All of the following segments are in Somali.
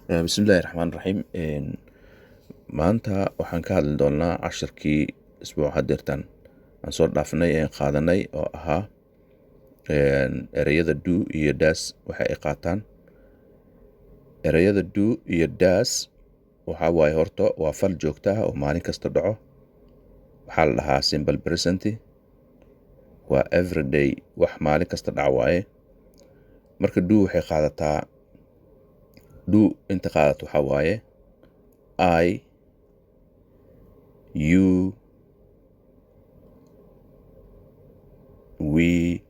bismillahi raxmaan raxiim. Maanta waxaan ka hadli doonaa cashirkii isbuuc hadeertan aan soo dhaafnay qaadanay oo ahaa ereyada do iyo das waxa ay qaataan. Ereyada do iyo das waxa waaye horta waa fal joogta ah oo maalin kasta dhaco. Waxaa la dhahaa simple present, waa everyday wax maalin kasta dhaca waaye. Marka do waxay qaadataa do inta qaadato waxa waaye I, you, we,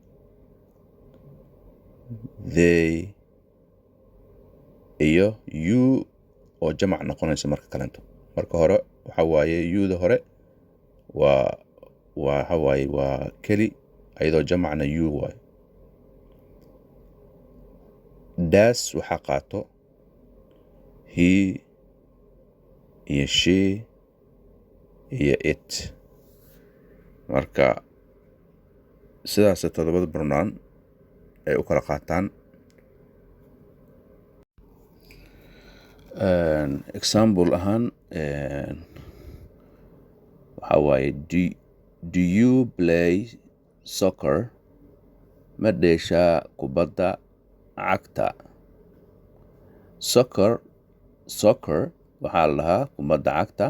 they iyo you oo jamac noqonaysa marka kalento. Marka hore waxa waaye you-da hore waxa waaye waa keli ayadoo jamacna you waaye. Das waxa qaato he iyo she iyo it. Marka sidaas todobada pronoun ay u kala qaataan. Example ahaan waxa waaye do you play soccer? Ma dheeshaa kubadda cagta? Soccer waxaa la dhahaa kubadda cagta.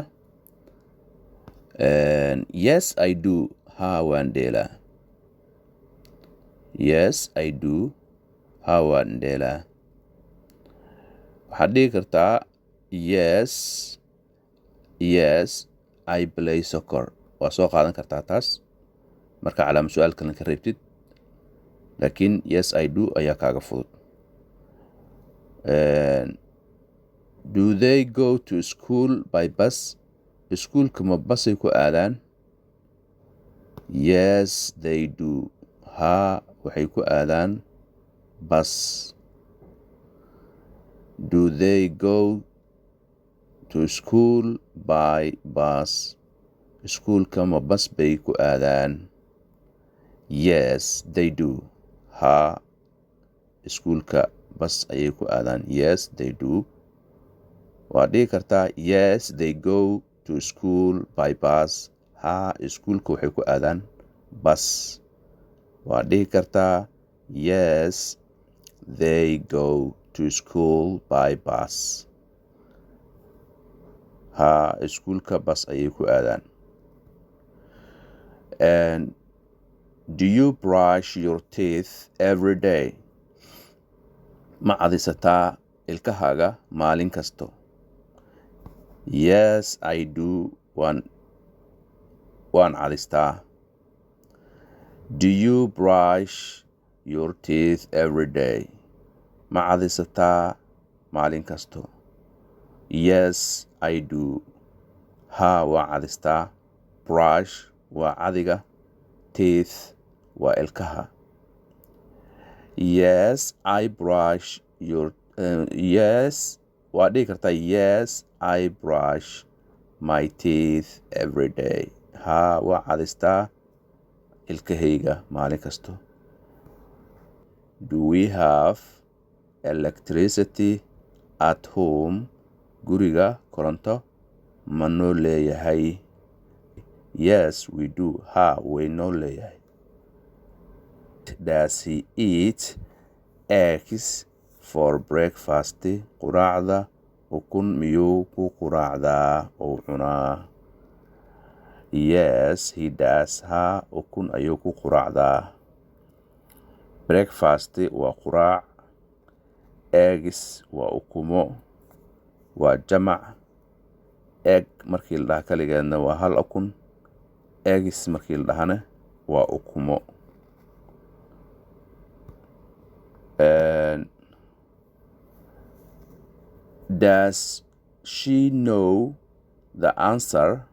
Yes I do, haa waan dheelaa. Yes I do, haa waan dheelaa. Waxaad dhihi kartaa yes I play soccer. Waa soo qaadan kartaa taas marka calaamad su'aal kale ka reebtid, laakiin yes I do ayaa kaaga fudud. Do they go to school by bus? Iskuulka ma basay ku aadaan? Yes they do, haa waxay ku aadaan bus. Do they go to school by bus? Iskuulka ma bas bay ku aadaan? Yes they do, haa iskuulka bas ayay ku aadaan. Yes they do. Waad dhihi kartaa yes they go to school by bus, haa iskuulka waxay ku aadaan bus. Waad dhihi kartaa yes they go to school by bus, haa iskuulka bus ayay ku aadaan. And do you brush your teeth every day? Ma cadisataa ilkahaaga maalin kasto? Yes I do, waan cadistaa. Do you brush your teeth every day? Ma cadisataa maalin kasto? Yes I do, haa waan cadistaa. Brush waa cadiga, teeth waa ilkaha. Yes I brush your yes waad dhihi kartaa yes I brush my teeth every day, haa waa cadistaa ilkahayga maalin kasto. Do we have electricity at home? Guriga koronto ma noo leeyahay? Yes we do, haa way noo leeyahay. Does he eat eggs for breakfast? Quraacda ukun miyuu ku quraacdaa oo cunaa? Yes he does, haa ukun ayuu ku quraacdaa. Breakfast waa quraac, eggs waa ukumo, waa jamac. Egg markii la dhaha kaligeedna waa hal ukun, eggs markii la dhahana waa ukumo. Does she know the answer?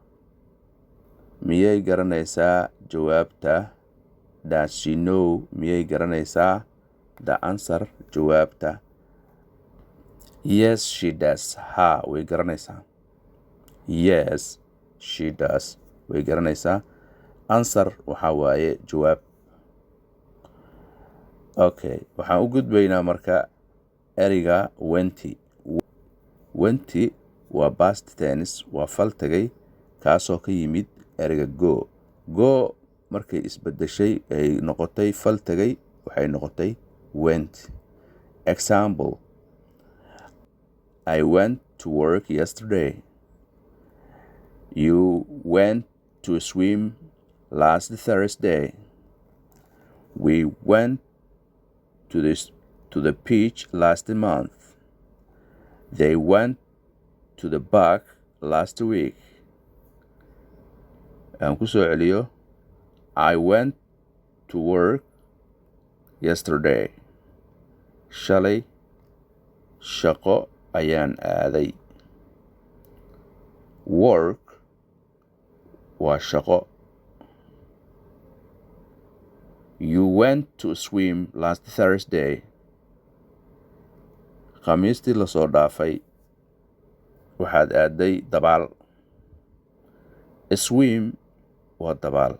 Miyay garanaysaa jawaabta? Does she know, miyay garanaysaa the answer, jawaabta? Yes she does, haa way garanaysaa. Yes she does, way garanaysaa. Answer waxa waaye jawaab. Okay, waxaan u gudbaynaa marka ereyga wenti. went waa past tense, waa fal tagay kaasoo ka yimid ereyga go markay isbedeshay ay noqotay fal tagay waxay noqotay went. Example: I went to work yesterday. You went to swim last Thursday. We went to the beach last month. They went to the park last week. Aan ku soo celiyo. I went to work yesterday. Shalay shaqo ayaan aaday. Work waa shaqo. You went to swim last Thursday. Khamiistii la soo dhaafay waxaad aaday dabaal. Swim waa dabaal.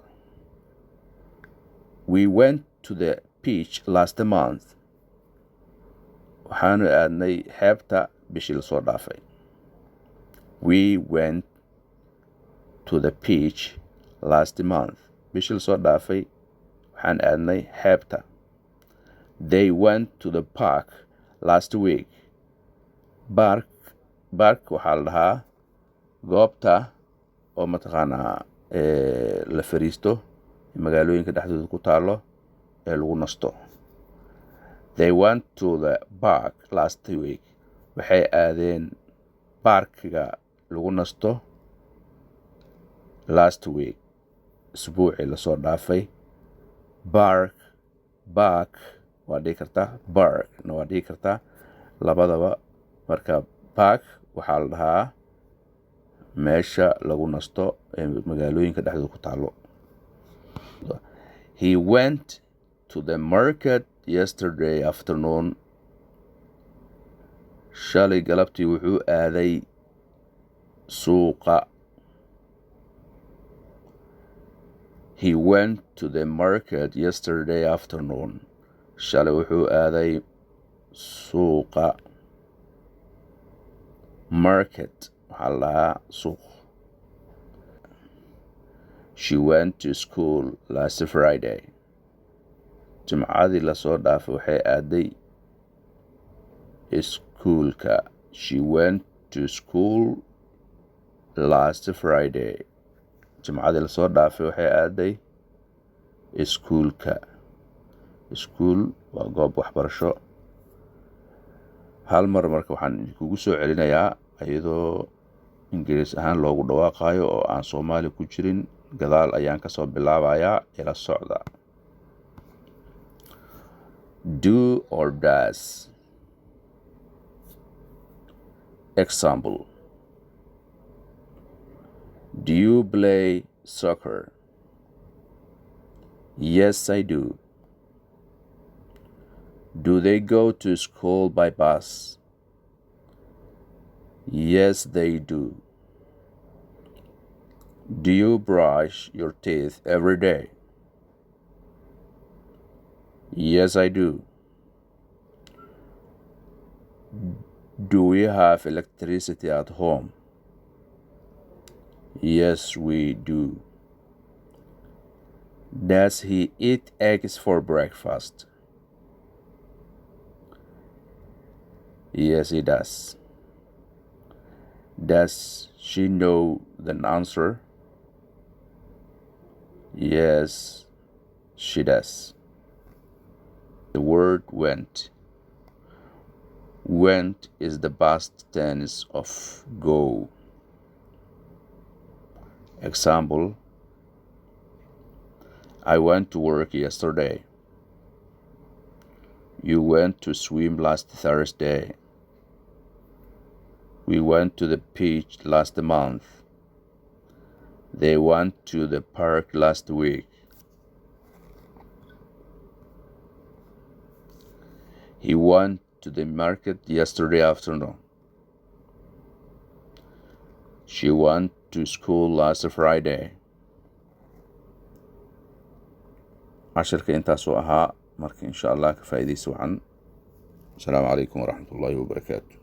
We went to the beach last month. Waxaanu aadnay xeebta bishii la soo dhaafay. We went to the beach last month. Bishii la soo dhaafay waxaan aadnay xeebta. They went to the park last week. Park waxaa la dhahaa goobta oo mataqaanaa la fariisto magaalooyinka dhexdooda ku taalo ee lagu nasto. They went to the park last week. Waxay aadeen parkiga lagu nasto last week. Isbuucii la soo dhaafay. Park waa dhihi kartaa, parkna waa dhihi kartaa, labadaba. Marka park waxaa la dhahaa meesha lagu nasto ee magaalooyinka dhexdooda ku taalo. He went to the market yesterday afternoon. Shalay galabtii wuxuu aaday suuqa. He went to the market yesterday afternoon. Shalay wuxuu aaday suuqa. Market waxaa la dhahaa suuq. She went to school last Friday. Jimcadii la soo dhaafay waxay aaday iskuulka. She went to school last Friday. Jimcadii la soo dhaafay waxay aaday iskuulka. Iskuul waa goob waxbarasho. Hal mar marka waxaan kugu soo celinayaa iyadoo Ingiriis ahaan loogu dhawaaqayo oo aan Soomaali ku jirin. Gadaal ayaan ka soo bilaabayaa ila socda. Do or does. Example: Do you play soccer? Yes, I do. Do they go to school by bus? Yes, they do. Do you brush your teeth every day? Yes, I do. Do we have electricity at home? Yes, we do. Does he eat eggs for breakfast? Yes, he does. Does she know the answer? Yes, she does. The word went. Went is the past tense of go. Example: I went to work yesterday. You went to swim last Thursday. We went to the beach last month. They went to the park last week. He went to the market yesterday afternoon. She went to school last Friday. casharka intaasoo ahaa marka insha Allah ka faa'iidayso wacan. Asalaamu calaykum waraxmatullaahi wabarakaatu.